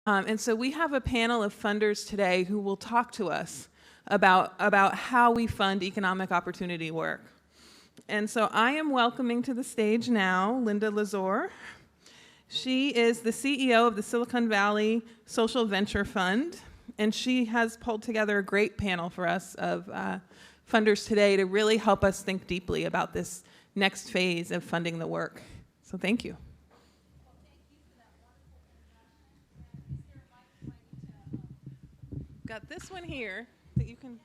And so we have a panel of funders today who will talk to us about how we fund economic opportunity work. And so I am welcoming to the stage now Linda Lazor. She is the CEO of the Silicon Valley Social Venture Fund, and she has pulled together a great panel for us of funders today to really help us think deeply about this next phase of funding the work. So thank you. Got this one here that you can.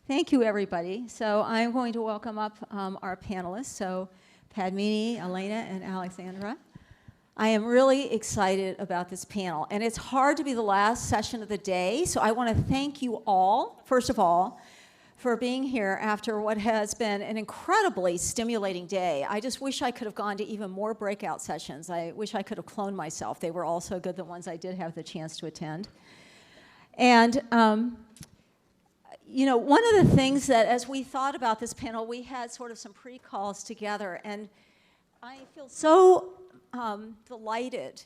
Thank you, everybody. So I'm going to welcome up our panelists, so Padmini, Elena, and Alexandra. I am really excited about this panel, and it's hard to be the last session of the day, so I want to thank you all, first of all, for being here after what has been an incredibly stimulating day. I just wish I could have gone to even more breakout sessions. I wish I could have cloned myself. They were all so good, the ones I did have the chance to attend. And you know, one of the things that, as we thought about this panel, we had sort of some pre-calls together, and I feel so delighted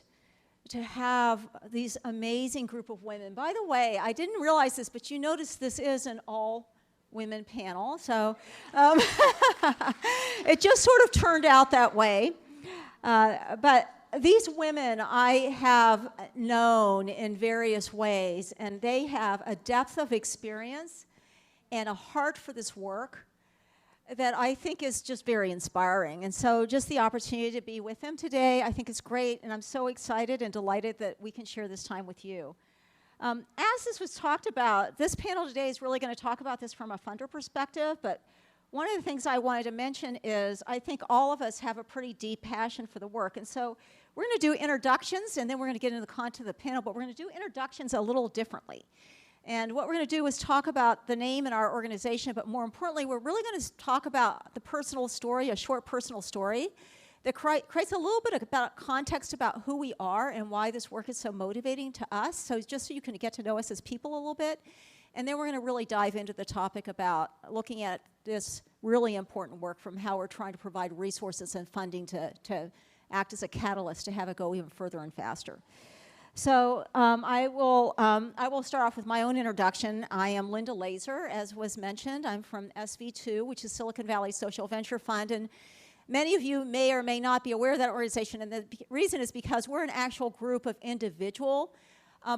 to have these amazing group of women. By the way, I didn't realize this, but you notice this is an all-women panel, so it just sort of turned out that way. But these women I have known in various ways, and they have a depth of experience and a heart for this work that I think is just very inspiring. And so just the opportunity to be with them today, I think is great, and I'm so excited and delighted that we can share this time with you. As this was talked about, this panel today is really going to talk about this from a funder perspective, but one of the things I wanted to mention is I think all of us have a pretty deep passion for the work. And so we're going to do introductions, and then we're going to get into the content of the panel, but we're going to do introductions a little differently. And what we're going to do is talk about the name in our organization, but more importantly, we're really going to talk about the personal story, a short personal story that creates a little bit about context about who we are and why this work is so motivating to us, so just so you can get to know us as people a little bit. And then we're going to really dive into the topic about looking at this really important work from how we're trying to provide resources and funding to act as a catalyst to have it go even further and faster. So I will start off with my own introduction. I am Linda Lazor, as was mentioned. I'm from SV2, which is Silicon Valley Social Venture Fund, and many of you may or may not be aware of that organization, and the reason is because we're an actual group of individual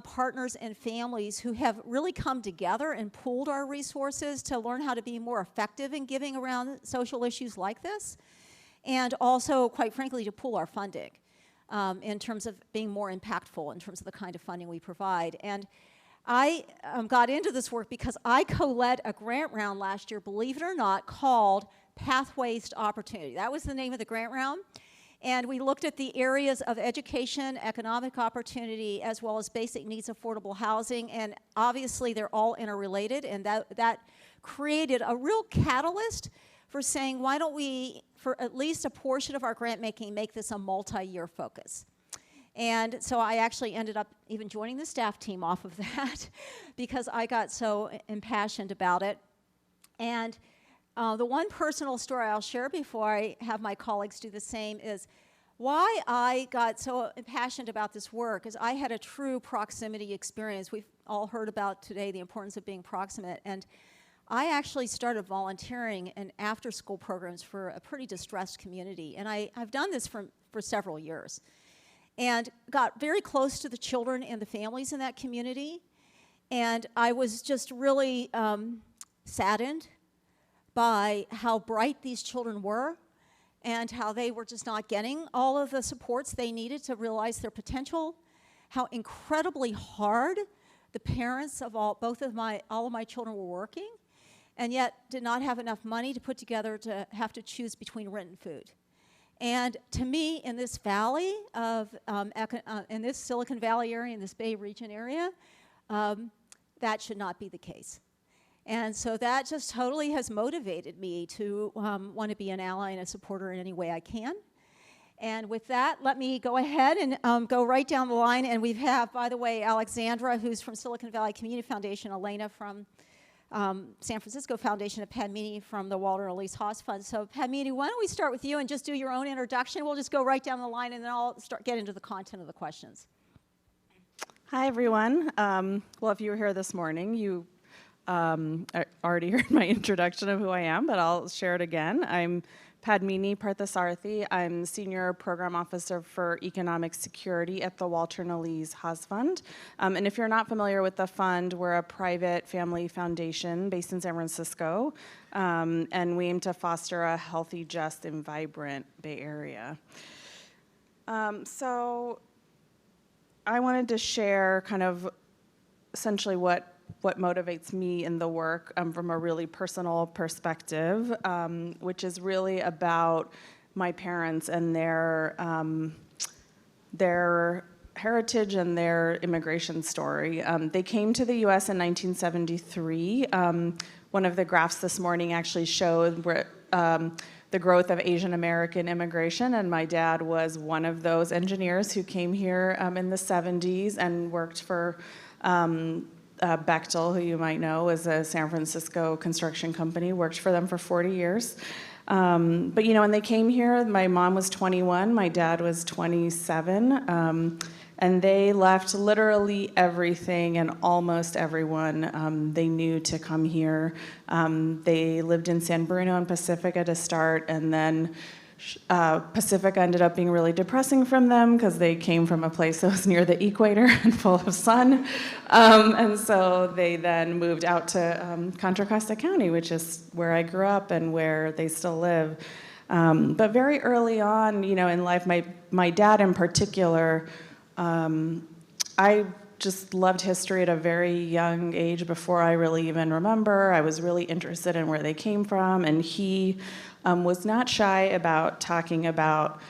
partners and families who have really come together and pooled our resources to learn how to be more effective in giving around social issues like this, and also, quite frankly, to pool our funding. In terms of being more impactful in terms of the kind of funding we provide. And I got into this work because I co-led a grant round last year, believe it or not, called Pathways to Opportunity. That was the name of the grant round. And we looked at the areas of education, economic opportunity, as well as basic needs, affordable housing, and obviously they're all interrelated, and that created a real catalyst for saying, why don't we, for at least a portion of our grant making, make this a multi-year focus. And so I actually ended up even joining the staff team off of that because I got so impassioned about it. And the one personal story I'll share before I have my colleagues do the same is why I got so impassioned about this work is I had a true proximity experience. We've all heard about today the importance of being proximate. And I actually started volunteering in after-school programs for a pretty distressed community, and I've done this for several years, and got very close to the children and the families in that community, and I was just really saddened by how bright these children were and how they were just not getting all of the supports they needed to realize their potential, how incredibly hard the parents of all of my children were working, and yet did not have enough money to put together to have to choose between rent and food. And to me, in this valley of, in this Silicon Valley area, in this Bay Region area, that should not be the case. And so that just totally has motivated me to want to be an ally and a supporter in any way I can. And with that, let me go ahead and go right down the line. And we have, by the way, Alexandra, who's from Silicon Valley Community Foundation, Elena from San Francisco Foundation of Padmini from the Walter and Elise Haas Fund. So Padmini, why don't we start with you and just do your own introduction? We'll just go right down the line and then I'll get into the content of the questions. Hi, everyone. Well, if you were here this morning, you already heard my introduction of who I am, but I'll share it again. I'm Padmini Parthasarathi. I'm Senior Program Officer for Economic Security at the Walter and Elise Haas Fund. And if you're not familiar with the fund, we're a private family foundation based in San Francisco, and we aim to foster a healthy, just, and vibrant Bay Area. So I wanted to share kind of essentially what motivates me in the work from a really personal perspective, which is really about my parents and their heritage and their immigration story. They came to the U.S. in 1973. One of the graphs this morning actually showed the growth of Asian American immigration, and my dad was one of those engineers who came here in the 70s and worked for Bechtel, who you might know, is a San Francisco construction company, worked for them for 40 years. But, when they came here, my mom was 21, my dad was 27, and they left literally everything and almost everyone they knew to come here. They lived in San Bruno and Pacifica to start, and then Pacifica ended up being really depressing from them because they came from a place that was near the equator and full of sun. And so they then moved out to Contra Costa County, which is where I grew up and where they still live. But very early on, in life, my dad in particular, I just loved history at a very young age. Before I really even remember, I was really interested in where they came from, and he was not shy about talking about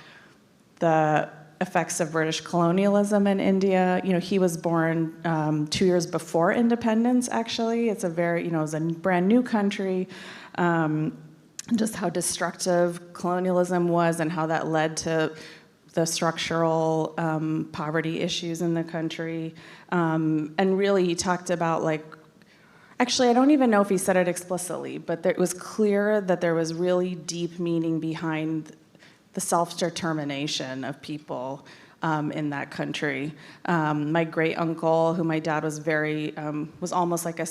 the effects of British colonialism in India. He was born 2 years before independence, actually. It's a very, it was a brand new country. Just how destructive colonialism was and how that led to the structural poverty issues in the country. And really, he talked about, actually, I don't even know if he said it explicitly, but it was clear that there was really deep meaning behind the self-determination of people in that country. My great uncle, who my dad was was almost like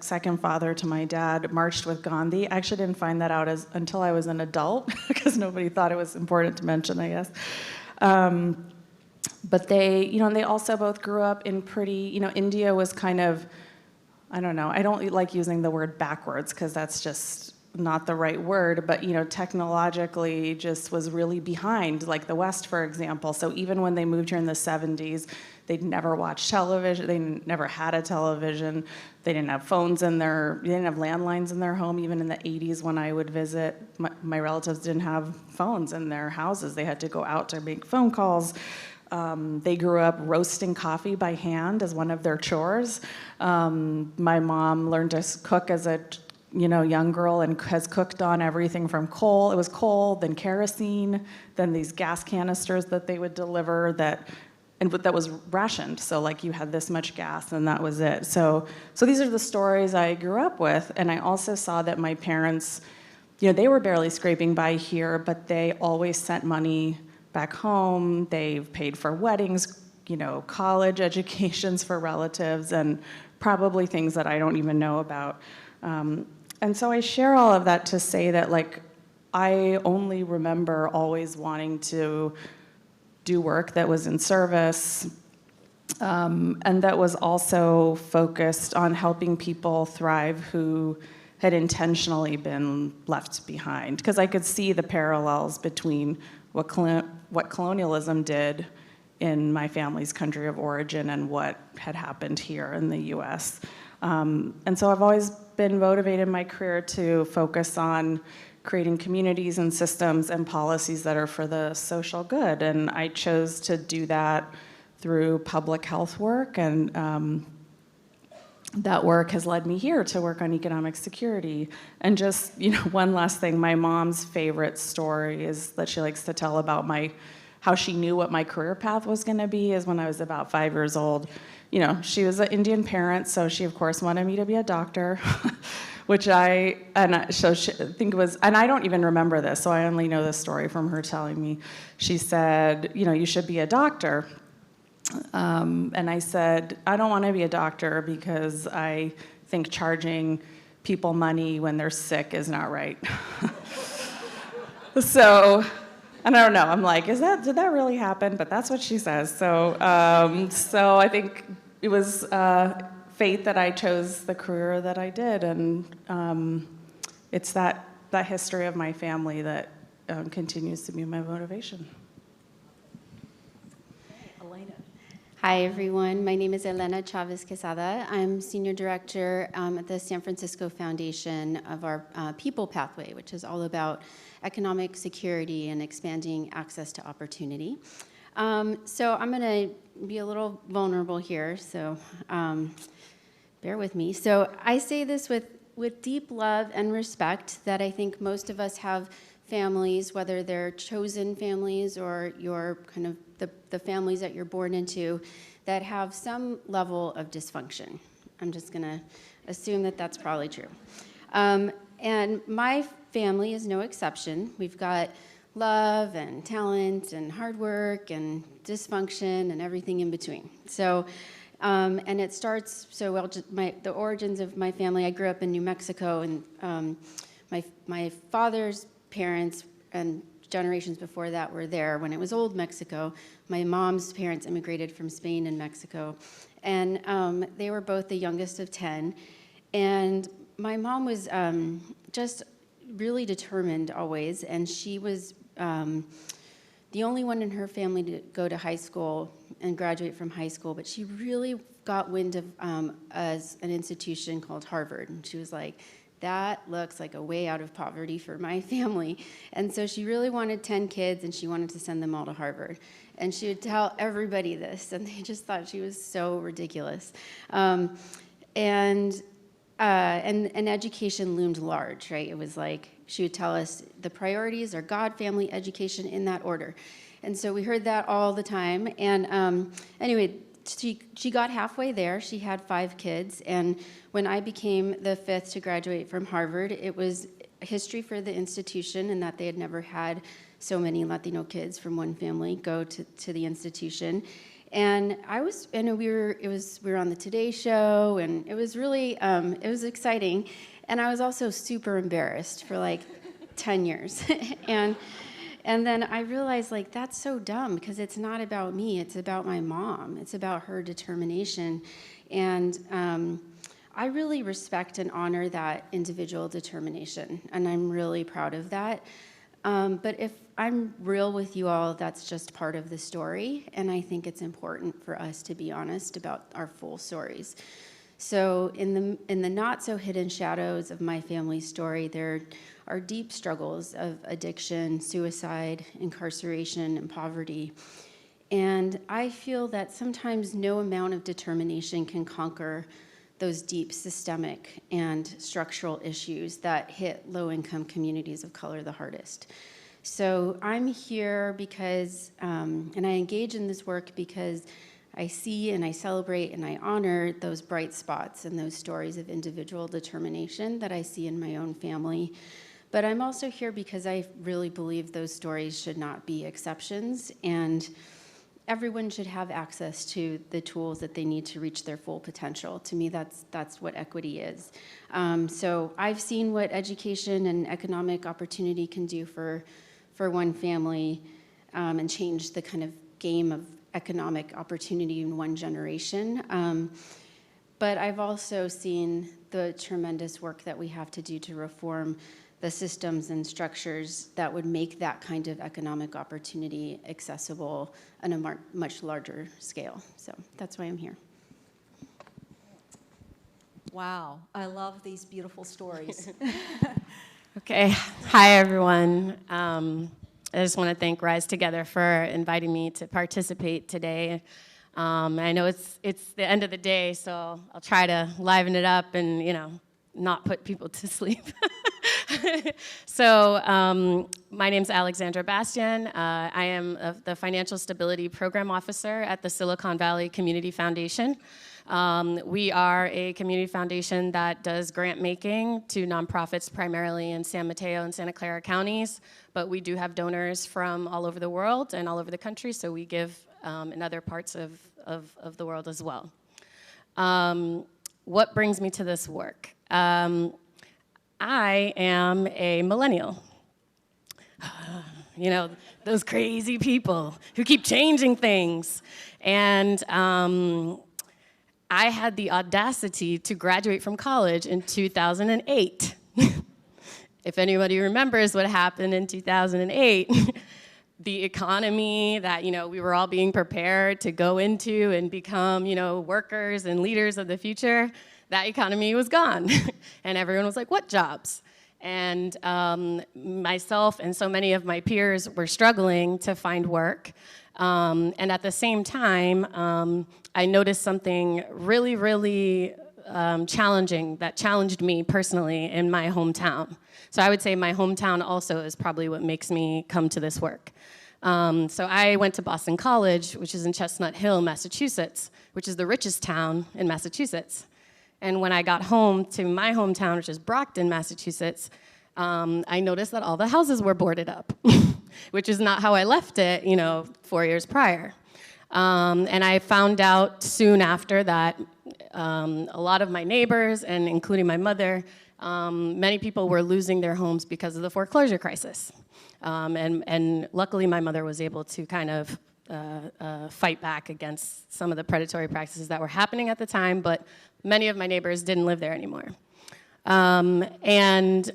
second father to my dad, marched with Gandhi. I actually didn't find that out until I was an adult because nobody thought it was important to mention, I guess. But they also both grew up in pretty, India was kind of, I don't know, I don't like using the word backwards because that's just not the right word, but technologically just was really behind, like the West, for example. So even when they moved here in the 70s, they'd never watched television, they never had a television, they didn't have phones they didn't have landlines in their home. Even in the 80s when I would visit, my relatives didn't have phones in their houses. They had to go out to make phone calls. They grew up roasting coffee by hand as one of their chores. My mom learned to cook as a young girl and has cooked on everything from coal. It was coal, then kerosene, then these gas canisters that they would deliver that was rationed. So you had this much gas and that was it. So these are the stories I grew up with. And I also saw that my parents, they were barely scraping by here, but they always sent money back home. They've paid for weddings, college educations for relatives, and probably things that I don't even know about. And so I share all of that to say that, I only remember always wanting to do work that was in service, and that was also focused on helping people thrive who had intentionally been left behind. Because I could see the parallels between what colonialism did in my family's country of origin and what had happened here in the US. And so I've always been motivated in my career to focus on creating communities and systems and policies that are for the social good. And I chose to do that through public health work, and that work has led me here to work on economic security. And just, one last thing, my mom's favorite story is that she likes to tell about how she knew what my career path was gonna be is when I was about 5 years old. she was an Indian parent, so she of course wanted me to be a doctor, which I think it was, and I don't even remember this, so I only know this story from her telling me. She said, you should be a doctor. And I said, I don't want to be a doctor because I think charging people money when they're sick is not right. So, and I don't know, I'm like, did that really happen? But that's what she says. So I think it was fate that I chose the career that I did, and it's that history of my family that continues to be my motivation. Hi, everyone. My name is Elena Chavez Quesada. I'm Senior Director at the San Francisco Foundation of our People Pathway, which is all about economic security and expanding access to opportunity. So I'm going to be a little vulnerable here, so bear with me. So I say this with deep love and respect that I think most of us have families, whether they're chosen families or your kind of the families that you're born into, that have some level of dysfunction. I'm just going to assume that that's probably true. And my family is no exception. We've got love and talent and hard work and dysfunction and everything in between. So, and it starts, the origins of my family, I grew up in New Mexico, and my father's parents and generations before that were there when it was old Mexico. My mom's parents immigrated from Spain and Mexico, and they were both the youngest of 10. And my mom was just really determined always, and she was the only one in her family to go to high school and graduate from high school, but she really got wind of as an institution called Harvard, and she was like, that looks like a way out of poverty for my family. And so she really wanted 10 kids, and she wanted to send them all to Harvard. And she would tell everybody this, and they just thought she was so ridiculous. And education loomed large, right? It was like she would tell us the priorities are God, family, education, in that order. And so we heard that all the time. And anyway, she got halfway there. She had 5 kids, and when I became the 5th to graduate from Harvard, it was history for the institution, and that they had never had so many Latino kids from one family go to the institution. And we were on the Today Show, and it was really it was exciting, and I was also super embarrassed for like 10 years, And then I realized, like, that's so dumb, because it's not about me, it's about my mom. It's about her determination. And I really respect and honor that individual determination, and I'm really proud of that. But if I'm real with you all, that's just part of the story, and I think it's important for us to be honest about our full stories. So in the not so hidden shadows of my family's story, there are deep struggles of addiction, suicide, incarceration, and poverty. And I feel that sometimes no amount of determination can conquer those deep systemic and structural issues that hit low-income communities of color the hardest. So I'm here because, and I engage in this work because I see and I celebrate and I honor those bright spots and those stories of individual determination that I see in my own family. But I'm also here because I really believe those stories should not be exceptions, and everyone should have access to the tools that they need to reach their full potential. To me, that's what equity is. So I've seen what education and economic opportunity can do for one family, and change the kind of game of economic opportunity in one generation. But I've also seen the tremendous work that we have to do to reform the systems and structures that would make that kind of economic opportunity accessible on a much larger scale. So that's why I'm here. Wow, I love these beautiful stories. Okay, hi everyone. I just want to thank Rise Together for inviting me to participate today. I know it's the end of the day, so I'll try to liven it up and, not put people to sleep. So my name's Alexandra Bastian. I am the Financial Stability Program Officer at the Silicon Valley Community Foundation. We are a community foundation that does grant making to nonprofits primarily in San Mateo and Santa Clara counties, but we do have donors from all over the world and all over the country, so we give in other parts of the world as well. What brings me to this work? I am a millennial. You know, those crazy people who keep changing things. And I had the audacity to graduate from college in 2008. If anybody remembers what happened in 2008, the economy that, you know, we were all being prepared to go into and become, you know, workers and leaders of the future, that economy was gone. And everyone was like, what jobs? And myself and so many of my peers were struggling to find work. And at the same time, I noticed something really, really challenging that challenged me personally in my hometown. So I would say my hometown also is probably what makes me come to this work. So I went to Boston College, which is in Chestnut Hill, Massachusetts, which is the richest town in Massachusetts. And when I got home to my hometown, which is Brockton, Massachusetts, I noticed that all the houses were boarded up, which is not how I left it, you know, 4 years prior. And I found out soon after that a lot of my neighbors, and including my mother, many people were losing their homes because of the foreclosure crisis. And luckily, my mother was able to kind of fight back against some of the predatory practices that were happening at the time, but many of my neighbors didn't live there anymore. And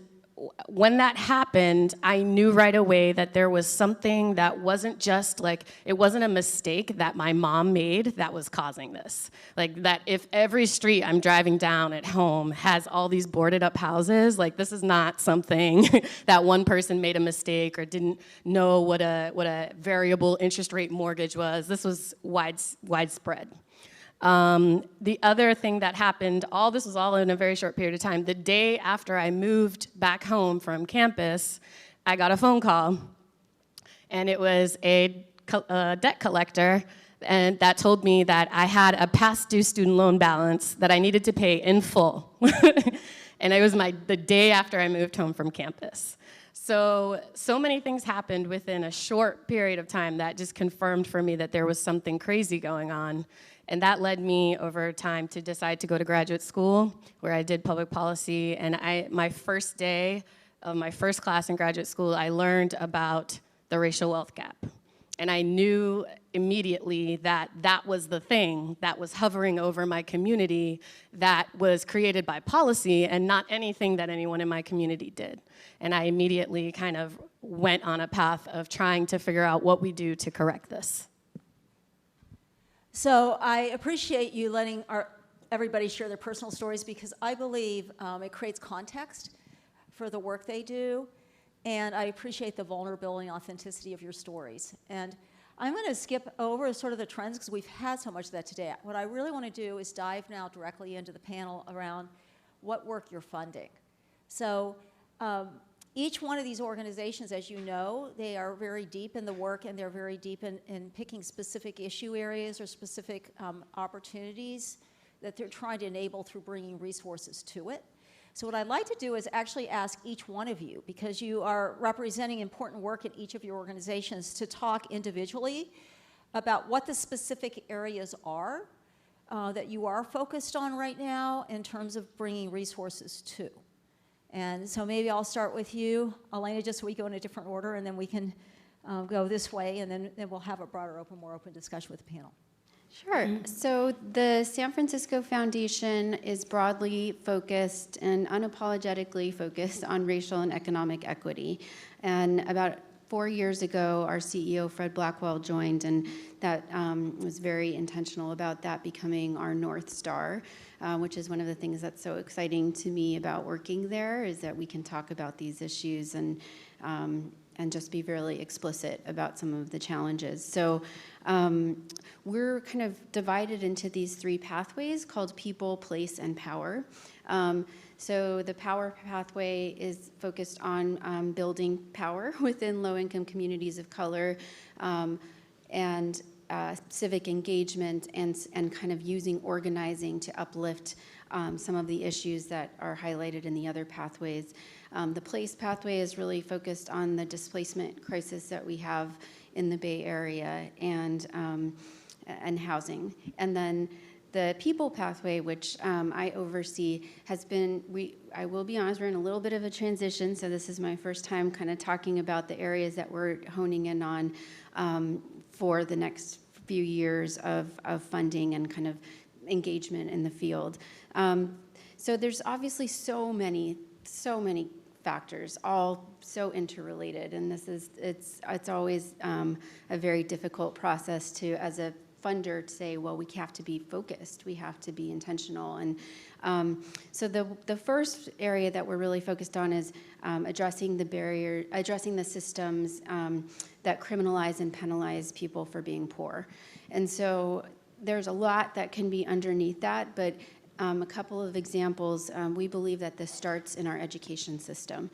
when that happened, I knew right away that there was something that wasn't just like, it wasn't a mistake that my mom made that was causing this. Like that if every street I'm driving down at home has all these boarded up houses, like this is not something that one person made a mistake or didn't know what a variable interest rate mortgage was. This was widespread. The other thing that happened, this was all in a very short period of time. The day after I moved back home from campus, I got a phone call, and it was a debt collector, and that told me that I had a past due student loan balance that I needed to pay in full. And it was the day after I moved home from campus. So many things happened within a short period of time that just confirmed for me that there was something crazy going on. And that led me over time to decide to go to graduate school, where I did public policy. And my first day of my first class in graduate school, I learned about the racial wealth gap. And I knew immediately that that was the thing that was hovering over my community that was created by policy and not anything that anyone in my community did. And I immediately kind of went on a path of trying to figure out what we do to correct this. So I appreciate you letting everybody share their personal stories, because I believe it creates context for the work they do, and I appreciate the vulnerability and authenticity of your stories. And I'm going to skip over sort of the trends because we've had so much of that today. What I really want to do is dive now directly into the panel around what work you're funding. So each one of these organizations, as you know, they are very deep in the work, and they're very deep in picking specific issue areas or specific opportunities that they're trying to enable through bringing resources to it. So what I'd like to do is actually ask each one of you, because you are representing important work in each of your organizations, to talk individually about what the specific areas are that you are focused on right now in terms of bringing resources to. And so maybe I'll start with you, Elena, just so we go in a different order, and then we can go this way, and then we'll have a broader, more open discussion with the panel. Sure. So the San Francisco Foundation is broadly focused and unapologetically focused on racial and economic equity. And about 4 years ago, our CEO, Fred Blackwell, joined, and that was very intentional about that becoming our North Star, which is one of the things that's so exciting to me about working there, is that we can talk about these issues and just be really explicit about some of the challenges. So we're kind of divided into these three pathways called people, place, and power. So the power pathway is focused on building power within low-income communities of color, and civic engagement, and kind of using organizing to uplift some of the issues that are highlighted in the other pathways. The place pathway is really focused on the displacement crisis that we have in the Bay Area and housing. And then the people pathway, which I oversee, has been, I will be honest, we're in a little bit of a transition, so this is my first time kind of talking about the areas that we're honing in on for the next few years of funding and kind of engagement in the field. So there's obviously so many factors, all so interrelated, and it's always a very difficult process to, as a funder, to say, well, we have to be focused, we have to be intentional. And so the first area that we're really focused on is addressing the systems that criminalize and penalize people for being poor. And so there's a lot that can be underneath that, but a couple of examples. We believe that this starts in our education system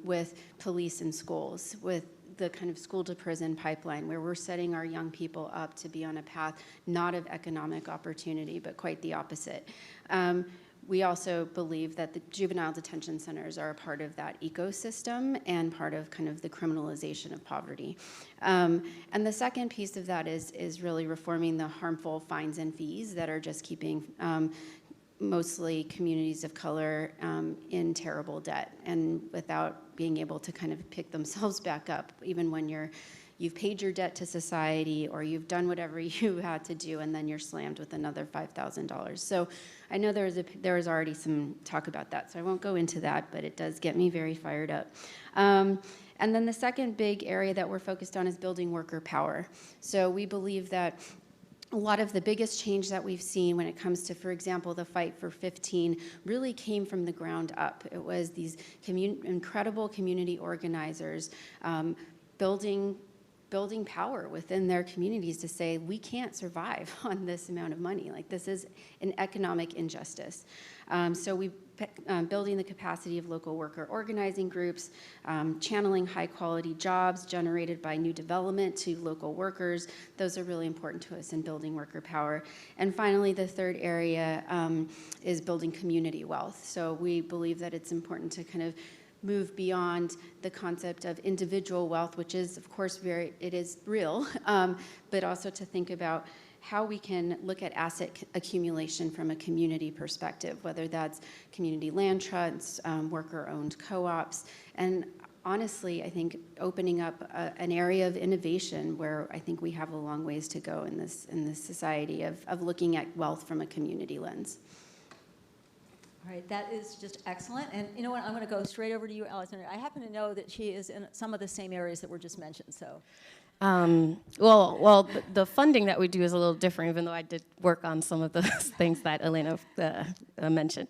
with police and schools, with the kind of school to prison pipeline, where we're setting our young people up to be on a path not of economic opportunity, but quite the opposite. We also believe that the juvenile detention centers are a part of that ecosystem and part of kind of the criminalization of poverty. And the second piece of that is really reforming the harmful fines and fees that are just keeping mostly communities of color in terrible debt and without being able to kind of pick themselves back up, even when you've paid your debt to society or you've done whatever you had to do, and then you're slammed with another $5,000. So I know there was already some talk about that, so I won't go into that, but it does get me very fired up. And then the second big area that we're focused on is building worker power. So we believe that a lot of the biggest change that we've seen when it comes to, for example, the Fight for 15 really came from the ground up. It was these incredible community organizers building power within their communities to say, we can't survive on this amount of money. Like, this is an economic injustice. So we building the capacity of local worker organizing groups, channeling high quality jobs generated by new development to local workers. Those are really important to us in building worker power. And finally, the third area is building community wealth. So we believe that it's important to kind of move beyond the concept of individual wealth, which is, of course, it is real, but also to think about how we can look at asset accumulation from a community perspective, whether that's community land trusts, worker-owned co-ops, and honestly, I think opening up an area of innovation where I think we have a long ways to go in this society of looking at wealth from a community lens. All right, that is just excellent. And you know what, I'm going to go straight over to you, Alexandra. I happen to know that she is in some of the same areas that were just mentioned, so. Well, the funding that we do is a little different, even though I did work on some of those things that Elena mentioned.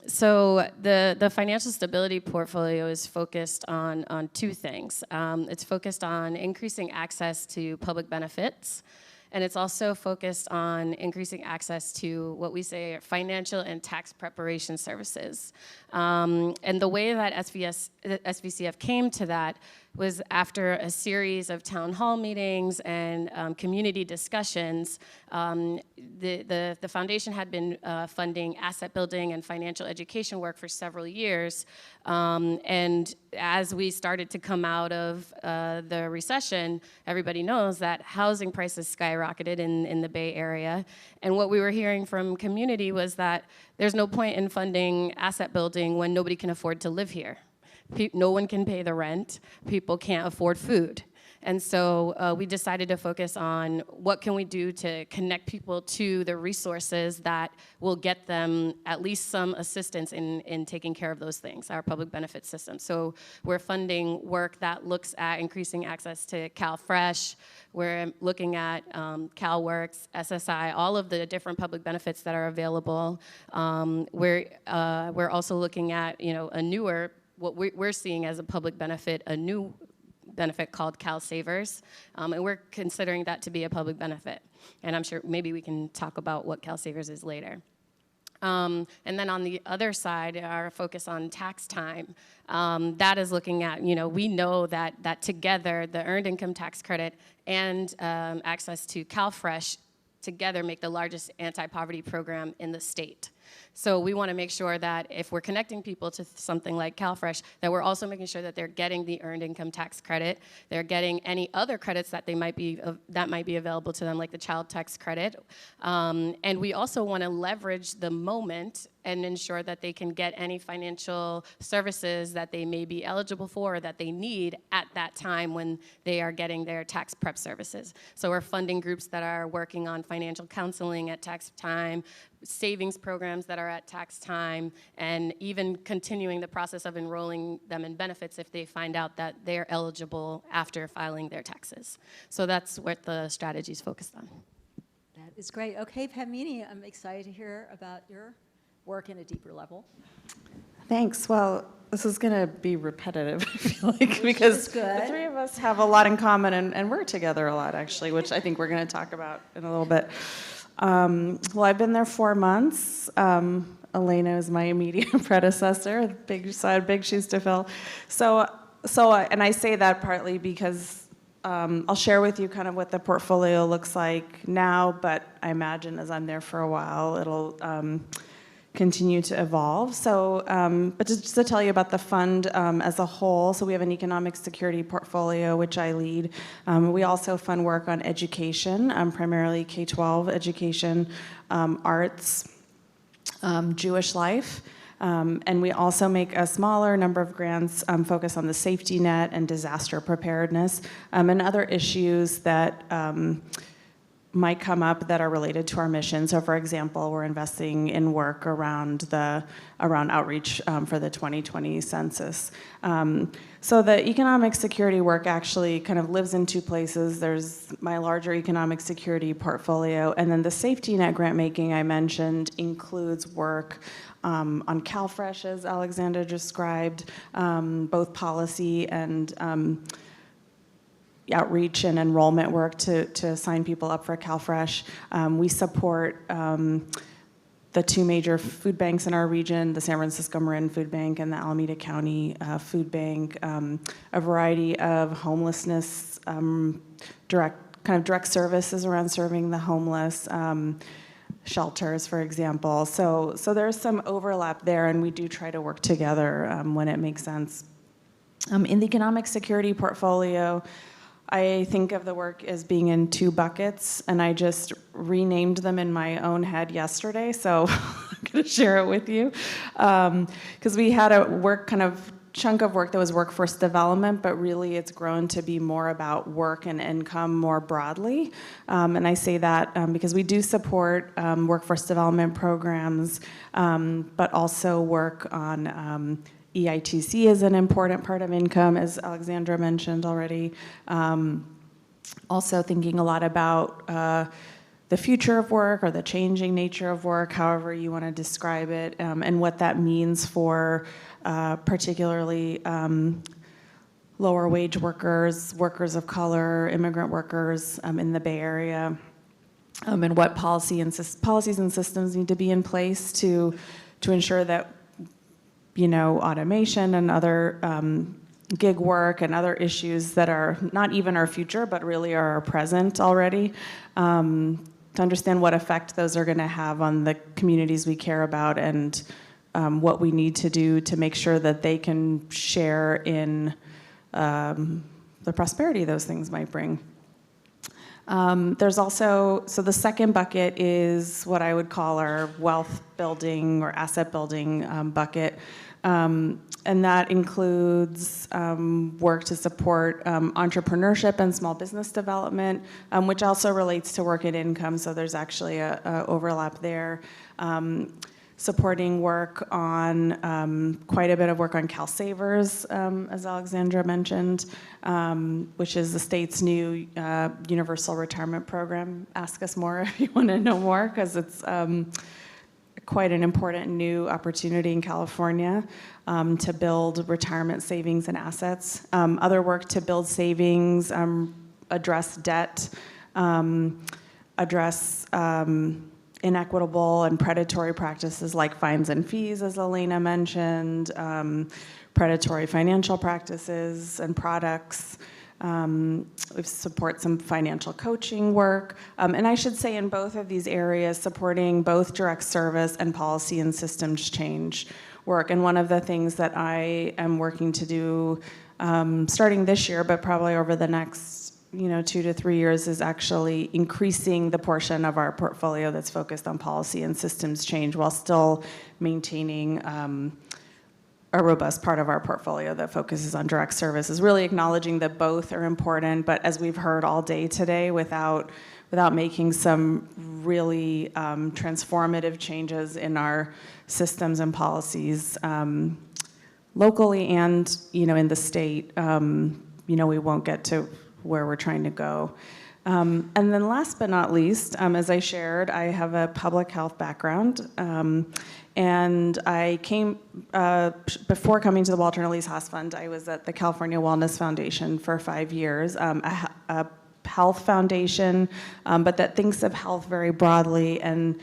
So the financial stability portfolio is focused on two things. It's focused on increasing access to public benefits, and it's also focused on increasing access to what we say are financial and tax preparation services. And the way that SVCF came to that was after a series of town hall meetings and community discussions. The foundation had been funding asset building and financial education work for several years. And as we started to come out of the recession, everybody knows that housing prices skyrocketed in the Bay Area. And what we were hearing from community was that there's no point in funding asset building when nobody can afford to live here. No one can pay the rent. People can't afford food. And so we decided to focus on what can we do to connect people to the resources that will get them at least some assistance in taking care of those things, our public benefit system. So we're funding work that looks at increasing access to CalFresh. We're looking at CalWorks, SSI, all of the different public benefits that are available. We're also looking at a newer, what we're seeing as a public benefit, a new benefit called Cal Savers, and we're considering that to be a public benefit. And I'm sure maybe we can talk about what Cal Savers is later. And then on the other side, our focus on tax time, that is looking at, we know that together, the earned income tax credit and access to CalFresh together make the largest anti-poverty program in the state. So we want to make sure that if we're connecting people to something like CalFresh, that we're also making sure that they're getting the earned income tax credit, they're getting any other credits that might be available to them, like the child tax credit. And we also want to leverage the moment and ensure that they can get any financial services that they may be eligible for or that they need at that time when they are getting their tax prep services. So we're funding groups that are working on financial counseling at tax time, savings programs that are at tax time, and even continuing the process of enrolling them in benefits if they find out that they're eligible after filing their taxes. So that's what the strategy is focused on. That is great. Okay, Padmini, I'm excited to hear about your work in a deeper level. Thanks. Well, this is going to be repetitive, I feel like, because the three of us have a lot in common, and we're together a lot, actually, which I think we're going to talk about in a little bit. Well, I've been there 4 months. Elena is my immediate predecessor. Big shoes to fill. And I say that partly because I'll share with you kind of what the portfolio looks like now, but I imagine as I'm there for a while, it'll continue to evolve. So, but just to tell you about the fund as a whole, so we have an economic security portfolio, which I lead. We also fund work on education, primarily K-12 education, arts, Jewish life. And we also make a smaller number of grants focused on the safety net and disaster preparedness, and other issues that might come up that are related to our mission. So for example, we're investing in work around outreach for the 2020 census. So the economic security work actually kind of lives in two places. There's my larger economic security portfolio, and then the safety net grant making I mentioned includes work on CalFresh, as Alexandra described, both policy and outreach and enrollment work to sign people up for CalFresh. We support the two major food banks in our region, the San Francisco Marin Food Bank and the Alameda County Food Bank, a variety of homelessness, direct services around serving the homeless, shelters, for example. So there's some overlap there, and we do try to work together when it makes sense. In the economic security portfolio, I think of the work as being in two buckets, and I just renamed them in my own head yesterday, so I'm going to share it with you. Because we had a chunk of work that was workforce development, but really it's grown to be more about work and income more broadly. And I say that because we do support workforce development programs, but also work on EITC is an important part of income, as Alexandra mentioned already. Also thinking a lot about the future of work or the changing nature of work, however you want to describe it, and what that means for particularly lower wage workers, workers of color, immigrant workers in the Bay Area, and what policies and systems need to be in place to ensure that automation and other gig work and other issues that are not even our future, but really are our present already, to understand what effect those are going to have on the communities we care about and what we need to do to make sure that they can share in the prosperity those things might bring. There's also, so the second bucket is what I would call our wealth building or asset building bucket. And that includes work to support entrepreneurship and small business development, which also relates to work and income, so there's actually a overlap there. Supporting work on, quite a bit of work on CalSavers, as Alexandra mentioned, which is the state's new universal retirement program. Ask us more if you want to know more, because it's quite an important new opportunity in California to build retirement savings and assets. Other work to build savings, address debt, address inequitable and predatory practices like fines and fees, as Elena mentioned, predatory financial practices and products. We support some financial coaching work. And I should say in both of these areas, supporting both direct service and policy and systems change work. And one of the things that I am working to do starting this year, but probably over the next 2 to 3 years, is actually increasing the portion of our portfolio that's focused on policy and systems change while still maintaining a robust part of our portfolio that focuses on direct services, really acknowledging that both are important, but as we've heard all day today, without making some really transformative changes in our systems and policies locally and in the state, we won't get to where we're trying to go. And then last but not least, as I shared, I have a public health background. And I came, before coming to the Walter and Elise Haas Fund, I was at the California Wellness Foundation for 5 years, a health foundation, but that thinks of health very broadly and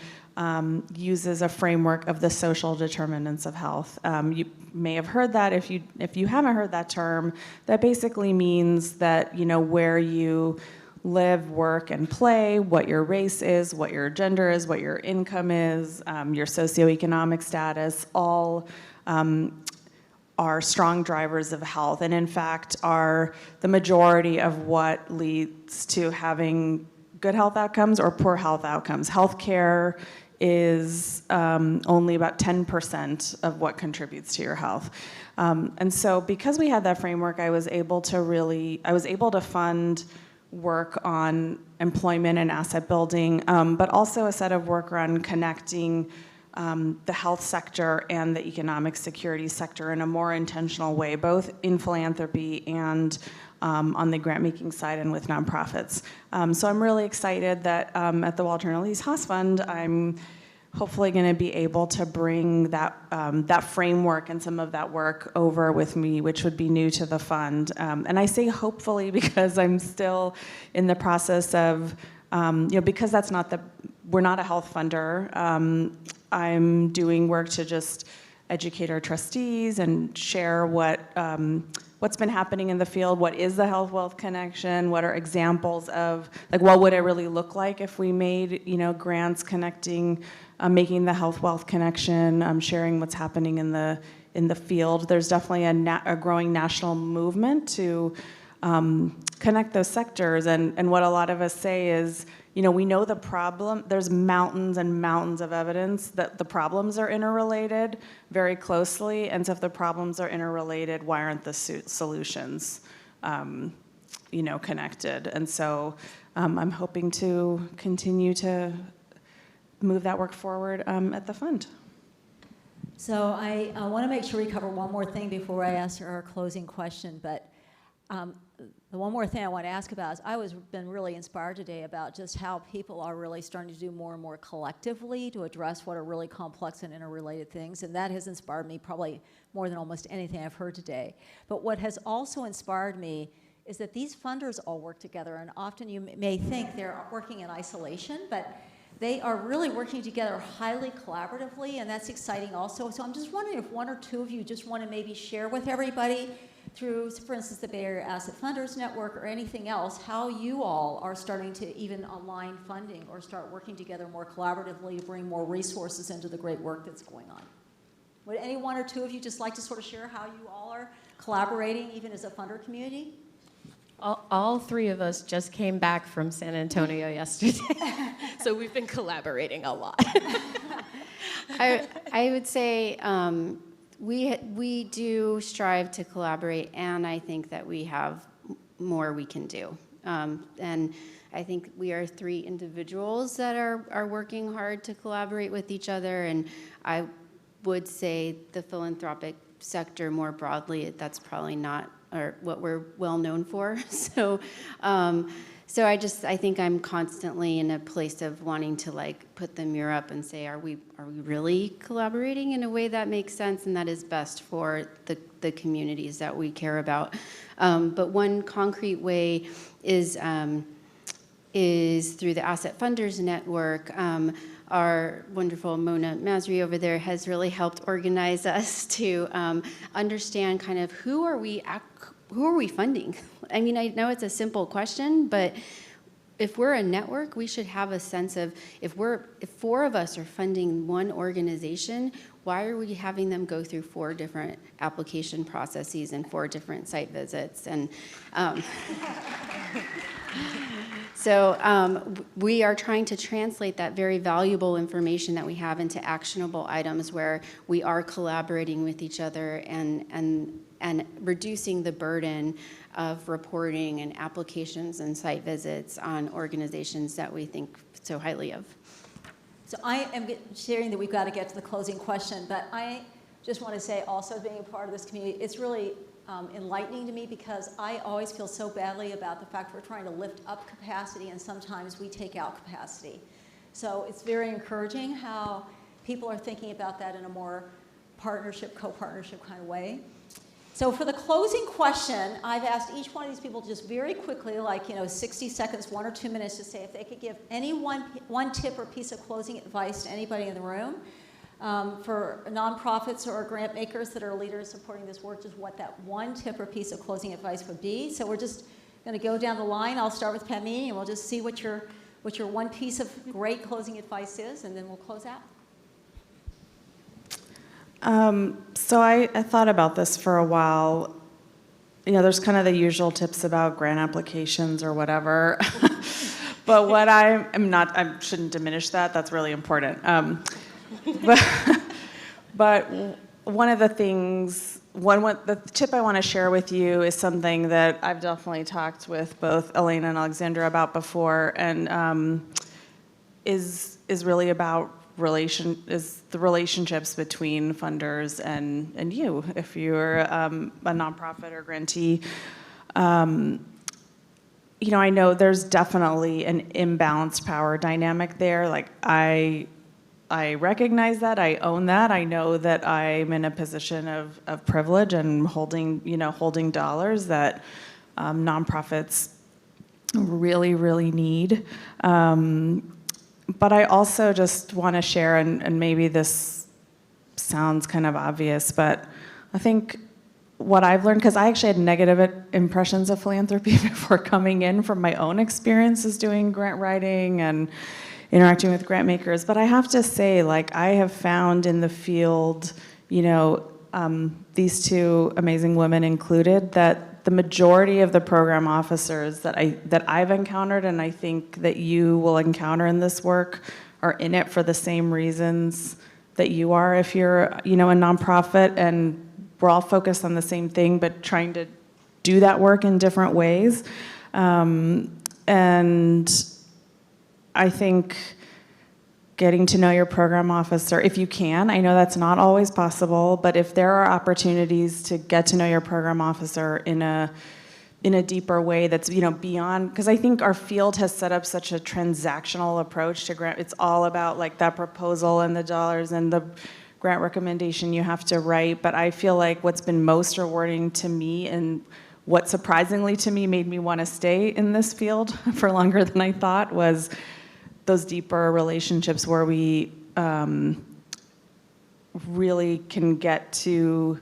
uses a framework of the social determinants of health. You may have heard that. If you haven't heard that term, that basically means that where you live, work, and play, what your race is, what your gender is, what your income is, your socioeconomic status, all are strong drivers of health, and in fact are the majority of what leads to having good health outcomes or poor health outcomes. Healthcare is only about 10% of what contributes to your health. And so because we had that framework, I was able to fund work on employment and asset building, but also a set of work around connecting the health sector and the economic security sector in a more intentional way, both in philanthropy and on the grant-making side and with nonprofits. So I'm really excited that at the Walter and Elise Haas Fund, I'm hopefully going to be able to bring that framework and some of that work over with me, which would be new to the fund. And I say hopefully because I'm still in the process of, because we're not a health funder. I'm doing work to just educate our trustees and share what's been happening in the field. What is the health wealth connection? What are examples of, what would it really look like if we made, grants connecting, making the health wealth connection, sharing what's happening in the field. There's definitely a growing national movement to connect those sectors. And what a lot of us say is, we know the problem. There's mountains and mountains of evidence that the problems are interrelated very closely. And so if the problems are interrelated, why aren't the solutions, connected? And so I'm hoping to continue to move that work forward at the fund. So I want to make sure we cover one more thing before I ask our closing question. But the one more thing I want to ask about is been really inspired today about just how people are really starting to do more and more collectively to address what are really complex and interrelated things. And that has inspired me probably more than almost anything I've heard today. But what has also inspired me is that these funders all work together. And often you may think they're working in isolation, but they are really working together highly collaboratively, and that's exciting also. So I'm just wondering if one or two of you just want to maybe share with everybody through, for instance, the Bay Area Asset Funders Network or anything else, how you all are starting to even align funding or start working together more collaboratively to bring more resources into the great work that's going on. Would any one or two of you just like to sort of share how you all are collaborating even as a funder community? All three of us just came back from San Antonio yesterday, so we've been collaborating a lot. I would say we do strive to collaborate, and I think that we have more we can do. And I think we are three individuals that are working hard to collaborate with each other, and I would say the philanthropic sector more broadly, that's probably not what we're well known for. So I think I'm constantly in a place of wanting to put the mirror up and say, are we really collaborating in a way that makes sense and that is best for the communities that we care about? But one concrete way is through the Asset Funders Network. our wonderful Mona Masri over there has really helped organize us to understand kind of who are we funding? I mean, I know it's a simple question, but if we're a network, we should have a sense of if 4 of us are funding one organization, why are we having them go through 4 different application processes and 4 different site visits? And so we are trying to translate that very valuable information that we have into actionable items where we are collaborating with each other and reducing the burden of reporting and applications and site visits on organizations that we think so highly of. So I am sharing that we've got to get to the closing question, but I just want to say also being a part of this community, it's really enlightening to me because I always feel so badly about the fact we're trying to lift up capacity and sometimes we take out capacity. So it's very encouraging how people are thinking about that in a more partnership, co-partnership kind of way. So for the closing question, I've asked each one of these people just very quickly, like 60 seconds, 1 or 2 minutes, to say if they could give any one tip or piece of closing advice to anybody in the room for nonprofits or grant makers that are leaders supporting this work, just what that one tip or piece of closing advice would be. So we're just going to go down the line. I'll start with Pamini, and we'll just see what your one piece of great closing advice is, and then we'll close out. So I thought about this for a while. There's kind of the usual tips about grant applications or whatever. But what I shouldn't diminish that. That's really important. But one of the things, the tip I want to share with you is something that I've definitely talked with both Elena and Alexandra about before, and is really about the relationships between funders and you, if you're a nonprofit or grantee. I know there's definitely an imbalanced power dynamic there. Like I recognize that, I own that. I know that I'm in a position of privilege and holding dollars that nonprofits really, really need. But I also just want to share, and maybe this sounds kind of obvious, but I think what I've learned, because I actually had negative impressions of philanthropy before coming in from my own experiences doing grant writing and interacting with grant makers, but I have to say, I have found in the field, these 2 amazing women included, that the majority of the program officers that I've encountered, and I think that you will encounter in this work, are in it for the same reasons that you are if you're, a nonprofit, and we're all focused on the same thing, but trying to do that work in different ways. And I think getting to know your program officer, if you can. I know that's not always possible, but if there are opportunities to get to know your program officer in a deeper way that's beyond, because I think our field has set up such a transactional approach to grant. It's all about that proposal and the dollars and the grant recommendation you have to write. But I feel like what's been most rewarding to me, and what surprisingly to me made me want to stay in this field for longer than I thought, was those deeper relationships where we really can get to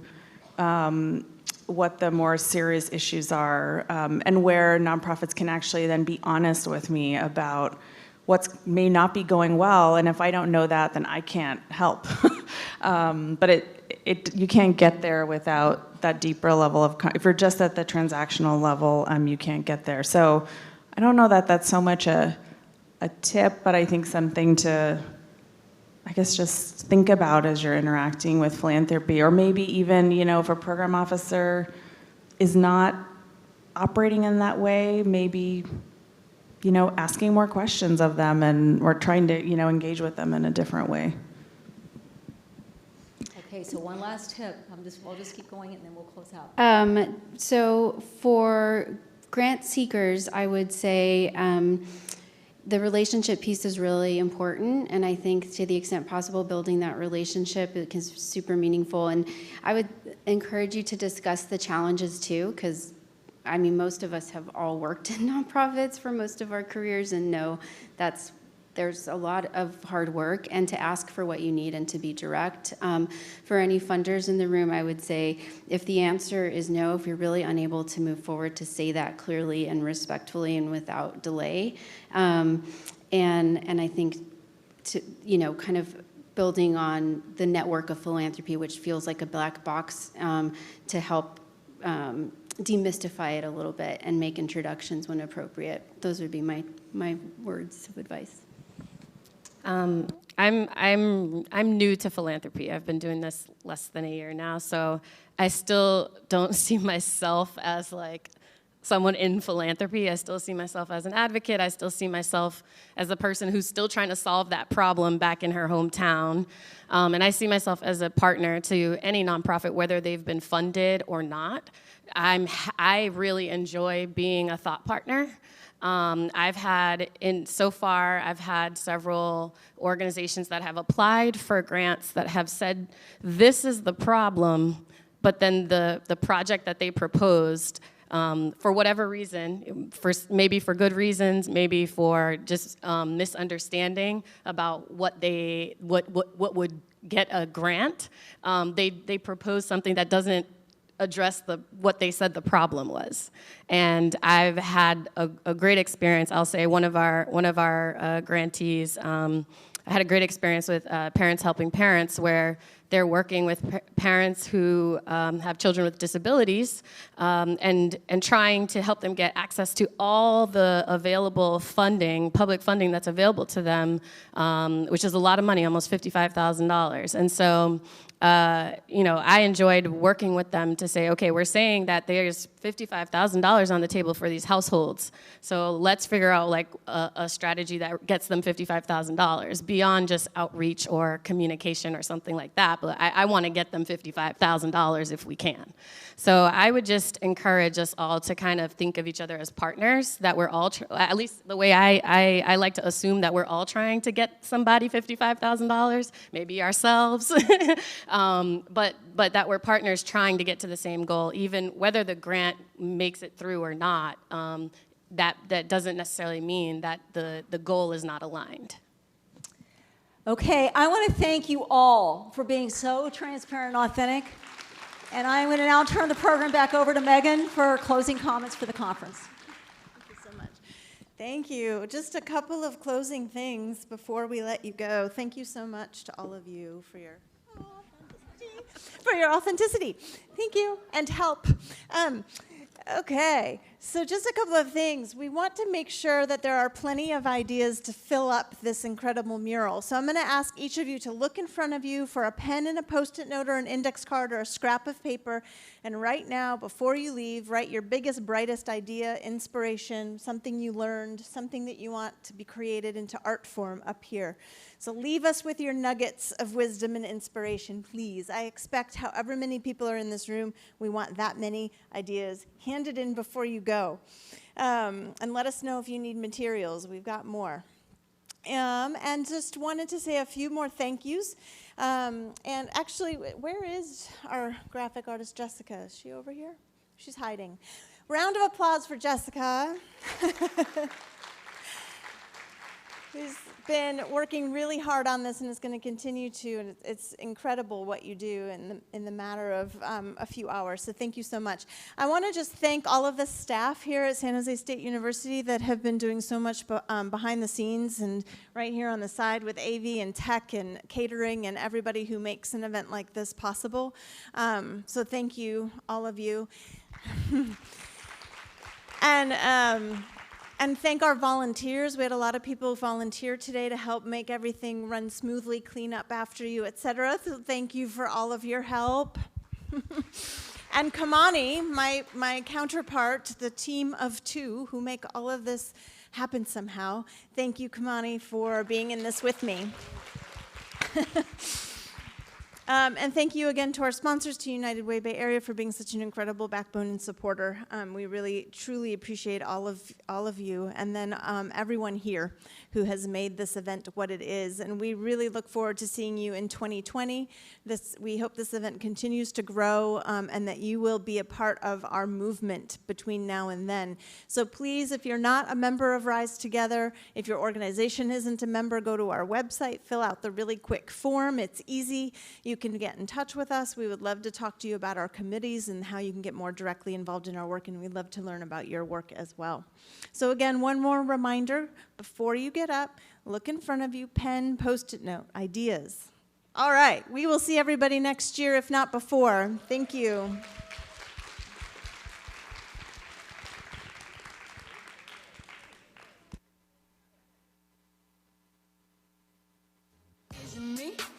what the more serious issues are, and where nonprofits can actually then be honest with me about what may not be going well, and if I don't know that, then I can't help. But you can't get there without that deeper level of, if you're just at the transactional level, you can't get there. So I don't know that that's so much a tip, but I think something to, I guess, just think about as you're interacting with philanthropy, or maybe even, if a program officer is not operating in that way, maybe, asking more questions of them, and or trying to, engage with them in a different way. Okay, so one last tip. We'll just keep going and then we'll close out. So for grant seekers, I would say the relationship piece is really important, and I think to the extent possible, building that relationship is super meaningful. And I would encourage you to discuss the challenges too, because most of us have all worked in nonprofits for most of our careers and know that's there's a lot of hard work, and to ask for what you need and to be direct. For any funders in the room, I would say if the answer is no, if you're really unable to move forward, to say that clearly and respectfully and without delay. And I think to, kind of building on the network of philanthropy, which feels like a black box, to help demystify it a little bit and make introductions when appropriate. Those would be my words of advice. I'm new to philanthropy. I've been doing this less than a year now, so I still don't see myself as like someone in philanthropy. I still see myself as an advocate. I still see myself as a person who's still trying to solve that problem back in her hometown. And I see myself as a partner to any nonprofit, whether they've been funded or not. I really enjoy being a thought partner. I've had several organizations that have applied for grants that have said, this is the problem, but then the project that they proposed, for whatever reason, maybe for good reasons, maybe for just misunderstanding about what would get a grant, they propose something that doesn't address what they said the problem was. And I've had a great experience. I'll say one of our grantees, I had a great experience with Parents Helping Parents, where they're working with parents who have children with disabilities, and trying to help them get access to all the available funding, public funding that's available to them, which is a lot of money, almost $55,000. And so, I enjoyed working with them to say, okay, we're saying that there's $55,000 on the table for these households. So let's figure out like a strategy that gets them $55,000 beyond just outreach or communication or something like that. But I want to get them $55,000 if we can. So I would just encourage us all to kind of think of each other as partners, that we're all, at least the way I like to assume that we're all trying to get somebody $55,000, maybe ourselves, but that we're partners trying to get to the same goal, even whether the grant makes it through or not. That doesn't necessarily mean that the goal is not aligned. Okay, I want to thank you all for being so transparent and authentic. And I'm going to now turn the program back over to Megan for closing comments for the conference. Thank you so much. Thank you. Just a couple of closing things before we let you go. Thank you so much to all of you for your authenticity. Thank you, and help. Okay, so just a couple of things. We want to make sure that there are plenty of ideas to fill up this incredible mural. So I'm going to ask each of you to look in front of you for a pen and a Post-it note or an index card or a scrap of paper. And right now, before you leave, write your biggest, brightest idea, inspiration, something you learned, something that you want to be created into art form up here. So leave us with your nuggets of wisdom and inspiration, please. I expect however many people are in this room, we want that many ideas handed in before you go. And let us know if you need materials. We've got more. And just wanted to say a few more thank yous. And actually, where is our graphic artist, Jessica? Is she over here? She's hiding. Round of applause for Jessica. Who's been working really hard on this and is going to continue to, and it's incredible what you do in the matter of a few hours, so thank you so much. I want to just thank all of the staff here at San Jose State University that have been doing so much behind the scenes and right here on the side with AV and tech and catering and everybody who makes an event like this possible. So thank you, all of you. And thank our volunteers. We had a lot of people volunteer today to help make everything run smoothly, clean up after you, etc. So thank you for all of your help. And Kamani, my counterpart, the team of two who make all of this happen somehow. Thank you, Kamani, for being in this with me. And thank you again to our sponsors, to United Way Bay Area, for being such an incredible backbone and supporter. We really, truly appreciate all of you, and then everyone here who has made this event what it is. And we really look forward to seeing you in 2020. We hope this event continues to grow, and that you will be a part of our movement between now and then. So please, if you're not a member of Rise Together, if your organization isn't a member, go to our website, fill out the really quick form. It's easy. You can get in touch with us. We would love to talk to you about our committees and how you can get more directly involved in our work, and we'd love to learn about your work as well. So again, one more reminder before you get up, look in front of you, pen, Post-it note, ideas. All right, we will see everybody next year, if not before. Thank you.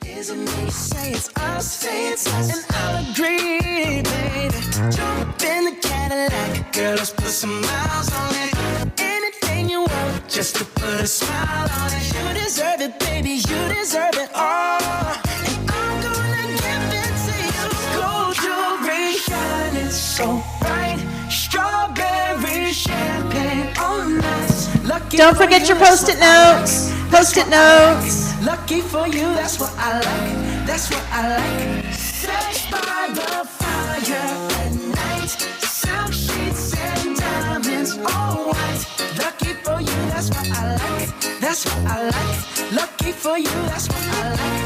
Isn't me? Say it's us, and I'll agree, baby. Jump in the Cadillac, girl, let's put some miles on it. Anything you want, just to put a smile on it. You deserve it, baby, you deserve it all. And I'm gonna give it to you. Gold jewelry shining so bright, strawberry champagne on us. Lucky Don't forget your Post-it notes. Post-it notes. Lucky for you, that's what I like, that's what I like. Sex by the fire at night, silk sheets and diamonds, all white. Lucky for you, that's what I like, that's what I like. Lucky for you, that's what I like.